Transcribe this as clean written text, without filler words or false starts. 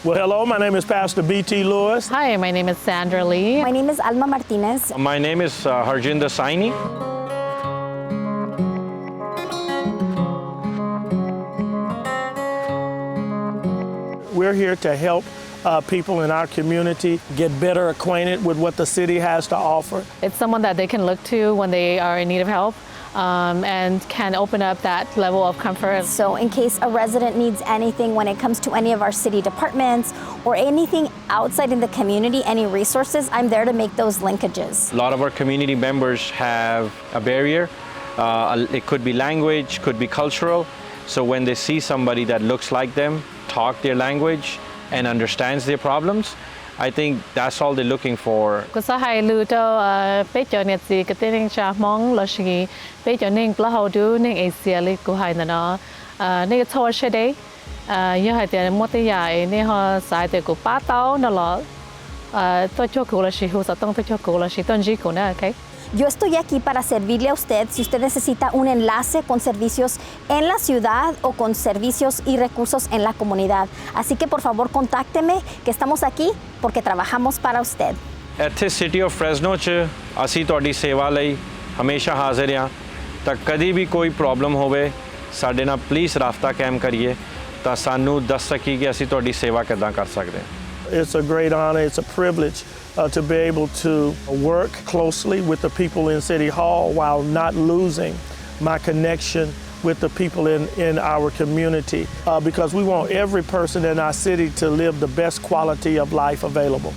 Well, hello, my name is Pastor B.T. Lewis. Hi, my name is Sandra Lee. My name is Alma Martinez. My name is Harjinder Saini. We're here to help people in our community get better acquainted with what the city has to offer. It's someone that they can look to when they are in need of help and can open up that level of comfort. So in case a resident needs anything when it comes to any of our city departments or anything outside in the community, any resources, I'm there to make those linkages. A lot of our community members have a barrier. It could be language, could be cultural. So when they see somebody that looks like them, talk their language, and understands their problems, I think that's all they're looking for. Kusa hai lu to pe cho net si ke tin cha mong lo shi pe cho ning pla ho du ning Asia li ku hai na no ne cho she dei yo hai te mo te ya ne ho sai te ku pa tao na lo to cho ku lo shi hu sa tong to cho ku lo shi ton ji ku na okay. Yo estoy aquí para servirle a usted si usted necesita un enlace con servicios en la ciudad o con servicios y recursos en la comunidad. Así que por favor contácteme, que estamos aquí porque trabajamos para usted. ਇੱਥੇ City of Fresno 'ਚ ਅਸੀਂ ਤੁਹਾਡੀ ਸੇਵਾ ਲਈ ਹਮੇਸ਼ਾ ਹਾਜ਼ਰ ਹਾਂ ਤਾਂ ਕਦੀ ਵੀ ਕੋਈ ਪ੍ਰੋਬਲਮ ਹੋਵੇ ਸਾਡੇ ਨਾਲ ਪਲੀਜ਼ ਰਾਬਤਾ ਕਾਇਮ ਕਰੀਏ ਤਾਂ ਸਾਨੂੰ ਦੱਸ ਸਕੀਏ ਕਿ ਅਸੀਂ ਤੁਹਾਡੀ ਸੇਵਾ ਕਿੱਦਾਂ ਕਰ ਸਕਦੇ ਹਾਂ. It's a great honor, it's a privilege to be able to work closely with the people in City Hall while not losing my connection with the people in our community because we want every person in our city to live the best quality of life available.